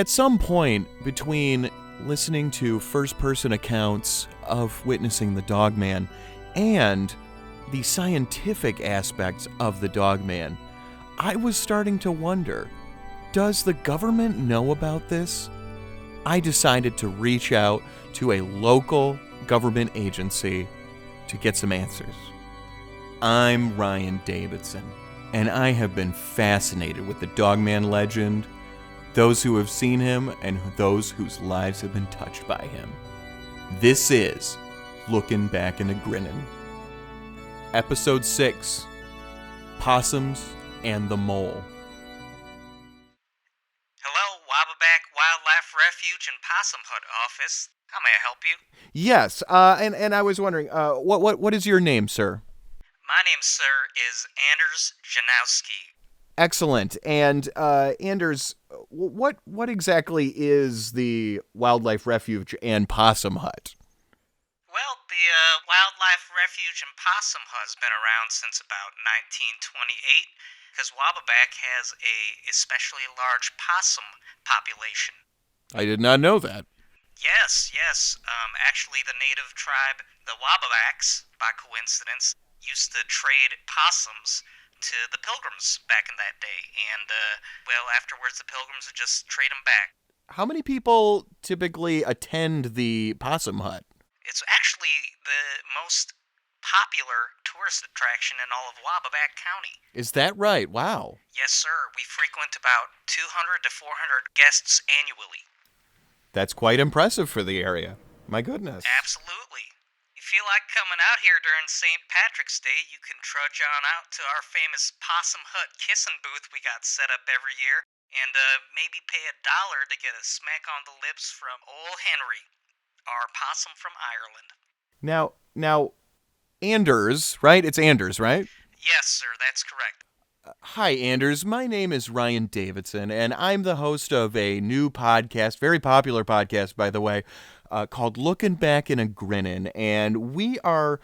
At some point between listening to first-person accounts of witnessing the Dogman and the scientific aspects of the Dogman, I was starting to wonder, does the government know about this? I decided to reach out to a local government agency to get some answers. I'm Ryan Davidson, and I have been fascinated with the Dogman legend, those who have seen him, and those whose lives have been touched by him. This is Looking Back into Grinnin. Episode 6, Possums and the Mole. Hello, Wabbaback Wildlife Refuge and Possum Hut office. How may I help you? Yes, and I was wondering, what is your name, sir? My name, sir, is Anders Janknowski. Excellent. And Anders, what exactly is the Wildlife Refuge and Possum Hut? Well, the Wildlife Refuge and Possum Hut has been around since about 1928 because Wabbaback has a especially large possum population. I did not know that. Yes. Actually, the native tribe, the Wabbabacks, by coincidence, used to trade possums to the Pilgrims back in that day. And, afterwards the Pilgrims would just trade them back. How many people typically attend the Possum Hut? It's actually the most popular tourist attraction in all of Wabbaback County. Is that right? Wow. Yes, sir. We frequent about 200 to 400 guests annually. That's quite impressive for the area. My goodness. Absolutely. If you feel like coming out here during St. Patrick's Day, you can trudge on out to our famous Possum Hut kissing booth we got set up every year, and maybe pay $1 to get a smack on the lips from Ol' Henry, our possum from Ireland. Now, Anders, right? It's Anders, right? Yes, sir, that's correct. Hi, Anders. My name is Ryan Davidson, and I'm the host of a new podcast, very popular podcast, by the way, called Lookin Back into Grinnin, and we are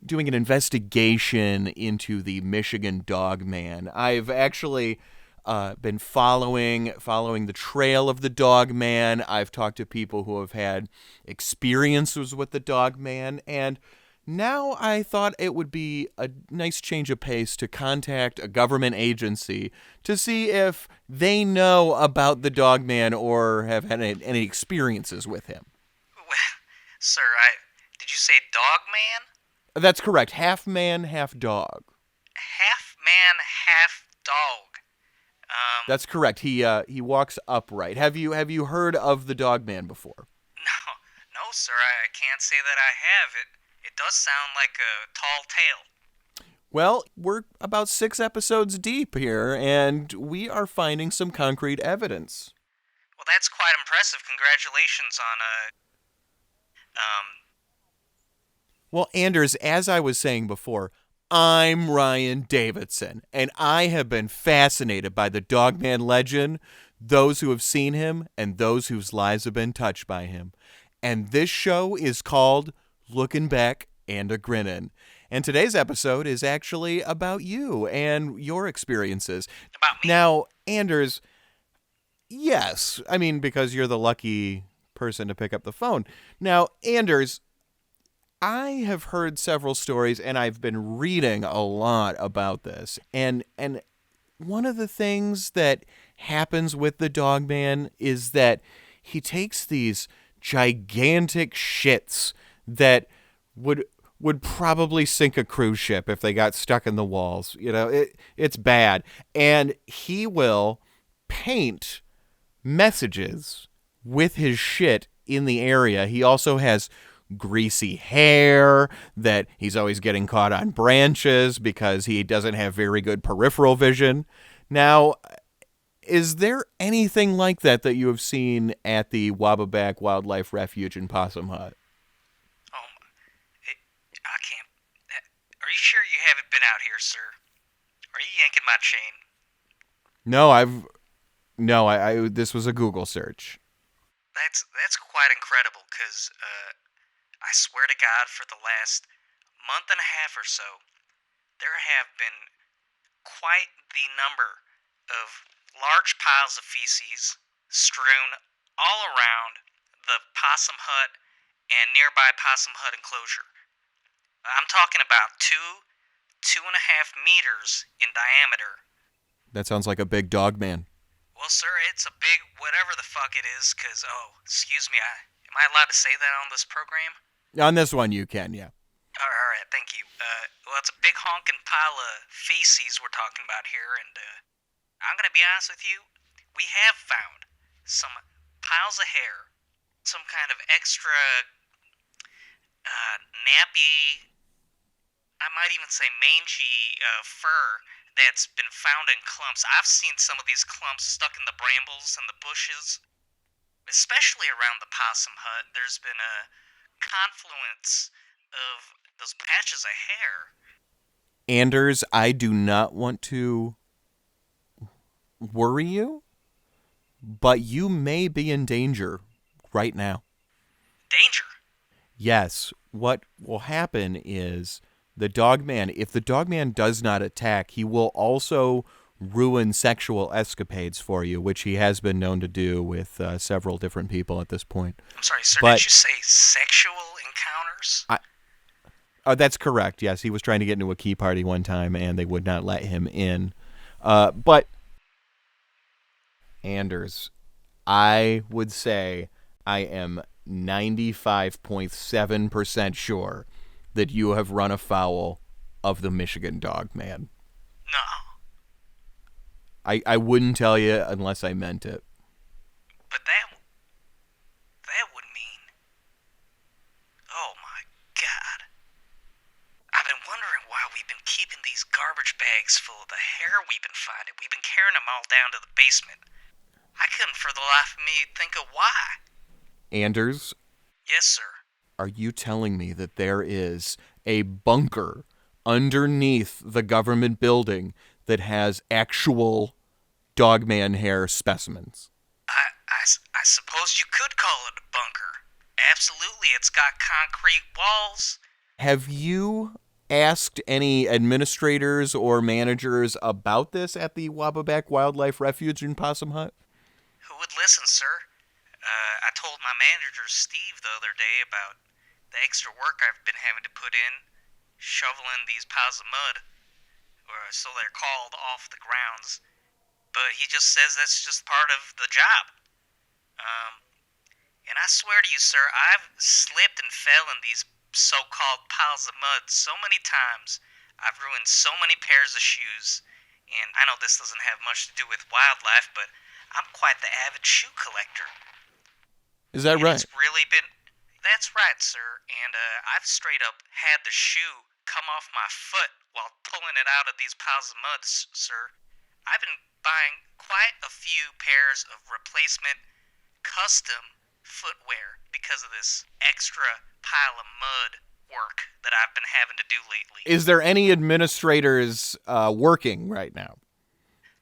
doing an investigation into the Michigan Dogman. I've actually been following the trail of the Dogman. I've talked to people who have had experiences with the Dogman, and now I thought it would be a nice change of pace to contact a government agency to see if they know about the Dogman or have had any experiences with him. Well, sir, did you say Dogman? That's correct. Half man, half dog. Half man, half dog. That's correct. He walks upright. Have you heard of the Dogman before? No, sir. I can't say that I have. It does sound like a tall tale. Well, we're about 6 episodes deep here, and we are finding some concrete evidence. Well, that's quite impressive. Congratulations on Well, Anders, as I was saying before, I'm Ryan Davidson, and I have been fascinated by the Dogman legend, those who have seen him, and those whose lives have been touched by him. And this show is called Looking Back into Grinnin. And today's episode is actually about you and your experiences. About me? Now, Anders, yes, I mean, because you're the lucky person to pick up the phone. Now, Anders, I have heard several stories, and I've been reading a lot about this. And one of the things that happens with the Dogman is that he takes these gigantic shits that would probably sink a cruise ship if they got stuck in the walls. You know, it's bad. And he will paint messages with his shit in the area. He also has greasy hair that he's always getting caught on branches because he doesn't have very good peripheral vision. Now, is there anything like that you have seen at the Wabbaback Wildlife Refuge and Possum Hut? I can't. Are you sure you haven't been out here, sir? Are you yanking my chain? No, I this was a Google search. That's quite incredible, because I swear to God, for the last month and a half or so, there have been quite the number of large piles of feces strewn all around the Possum Hut and nearby Possum Hut enclosure. I'm talking about 2.5 meters in diameter. That sounds like a big Dogman. Well, sir, it's a big whatever the fuck it is, excuse me, am I allowed to say that on this program? On this one, you can, yeah. Alright, thank you. Well, it's a big honking pile of feces we're talking about here, and, I'm gonna be honest with you, we have found some piles of hair, some kind of extra, nappy, I might even say mangy, fur that's been found in clumps. I've seen some of these clumps stuck in the brambles and the bushes, especially around the Possum Hut. There's been a confluence of those patches of hair. Anders, I do not want to worry you, but you may be in danger right now. Danger? Yes. What will happen is the Dogman, if the Dogman does not attack, he will also ruin sexual escapades for you, which he has been known to do with several different people at this point. I'm sorry, sir, But did you say sexual encounters? That's correct, yes. He was trying to get into a key party one time, and they would not let him in. But, Anders, I would say I am 95.7% sure that you have run afoul of the Michigan Dogman. No. I wouldn't tell you unless I meant it. But that would mean... Oh my God. I've been wondering why we've been keeping these garbage bags full of the hair we've been finding. We've been carrying them all down to the basement. I couldn't for the life of me think of why. Anders? Yes, sir. Are you telling me that there is a bunker underneath the government building that has actual Dogman hair specimens? I suppose you could call it a bunker. Absolutely, it's got concrete walls. Have you asked any administrators or managers about this at the Wabbaback Wildlife Refuge in Possum Hut? Who would listen, sir? I told my manager, Steve, the other day about the extra work I've been having to put in shoveling these piles of mud, or so they're called, off the grounds. But he just says that's just part of the job. And I swear to you, sir, I've slipped and fell in these so-called piles of mud so many times. I've ruined so many pairs of shoes. And I know this doesn't have much to do with wildlife, but I'm quite the avid shoe collector. Is that right? It's really been... That's right, sir. And I've straight up had the shoe come off my foot while pulling it out of these piles of mud, sir. I've been buying quite a few pairs of replacement custom footwear because of this extra pile of mud work that I've been having to do lately. Is there any administrators working right now?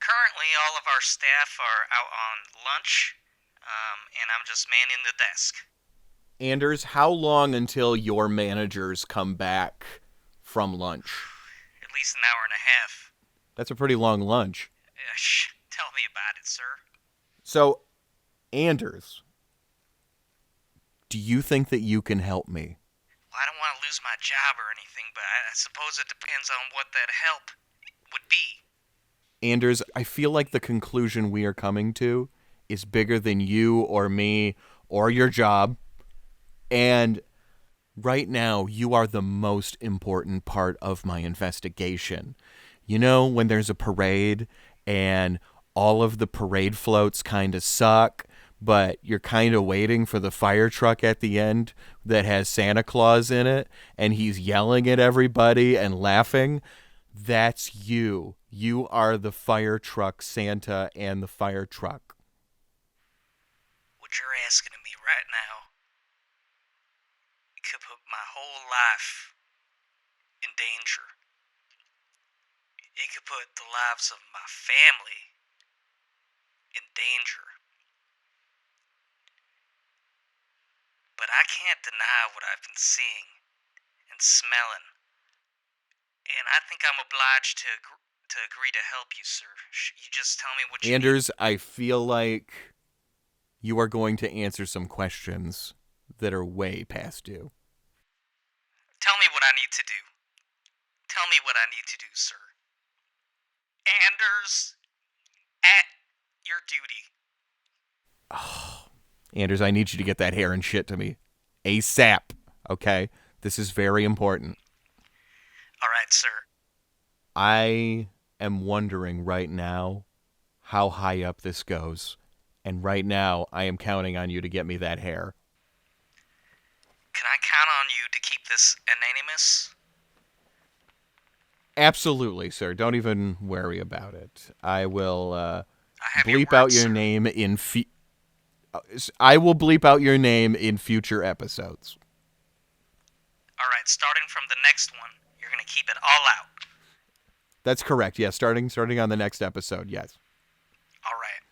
Currently, all of our staff are out on lunch, and I'm just manning the desk. Anders, how long until your managers come back from lunch? At least an hour and a half. That's a pretty long lunch. Tell me about it, sir. So, Anders, do you think that you can help me? Well, I don't want to lose my job or anything, but I suppose it depends on what that help would be. Anders, I feel like the conclusion we are coming to is bigger than you or me or your job. And right now, you are the most important part of my investigation. You know, when there's a parade and all of the parade floats kind of suck, but you're kind of waiting for the fire truck at the end that has Santa Claus in it, and he's yelling at everybody and laughing. That's you. You are the fire truck Santa and the fire truck. What you're asking of me right now, it could put my whole life in danger. It could put the lives of my family in danger. But I can't deny what I've been seeing and smelling. And I think I'm obliged to agree to help you, sir. You just tell me what you Anders, I feel like you are going to answer some questions that are way past due. Tell me what I need to do. Tell me what I need to do, sir. Anders, at your duty. Anders, I need you to get that hair and shit to me ASAP, okay? This is very important. All right, sir. I am wondering right now how high up this goes. And right now, I am counting on you to get me that hair. Can I count on you to keep this anonymous? Absolutely, sir. Don't even worry about it. I will bleep your out word, your sir. name in I will bleep out your name in future episodes. All right, starting from the next one, you're going to keep it all out. That's correct. Yeah, starting on the next episode. Yes. All right.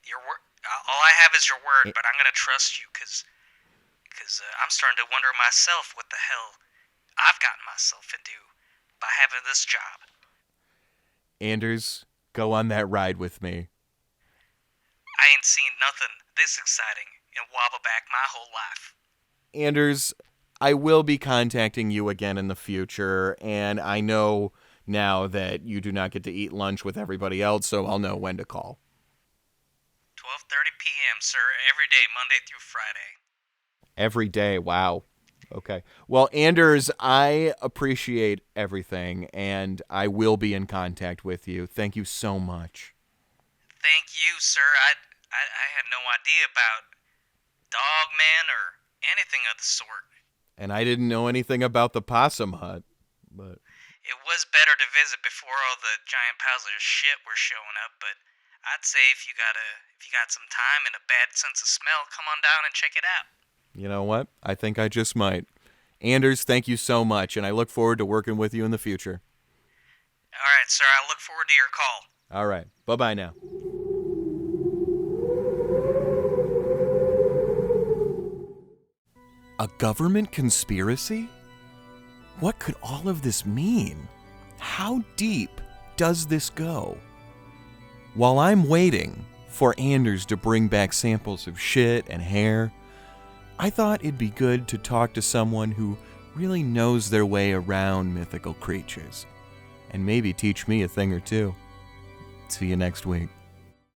Your word. All I have is your word, but I'm going to trust you because I'm starting to wonder myself what the hell I've gotten myself into by having this job. Anders, go on that ride with me. I ain't seen nothing this exciting in Wabbaback my whole life. Anders, I will be contacting you again in the future, and I know now that you do not get to eat lunch with everybody else, so I'll know when to call. 12:30 p.m., sir, every day, Monday through Friday. Every day, wow. Okay. Well, Anders, I appreciate everything, and I will be in contact with you. Thank you so much. Thank you, sir. I had no idea about Dogman or anything of the sort. And I didn't know anything about the Possum Hut, but It was better to visit before all the giant piles of shit were showing up, but I'd say if you got some time and a bad sense of smell, come on down and check it out. you know what? I think I just might. Anders, thank you so much, and I look forward to working with you in the future. All right, sir. I look forward to your call. All right. Bye-bye now. A government conspiracy? What could all of this mean? How deep does this go? While I'm waiting for Anders to bring back samples of shit and hair, I thought it'd be good to talk to someone who really knows their way around mythical creatures, and maybe teach me a thing or two. See you next week.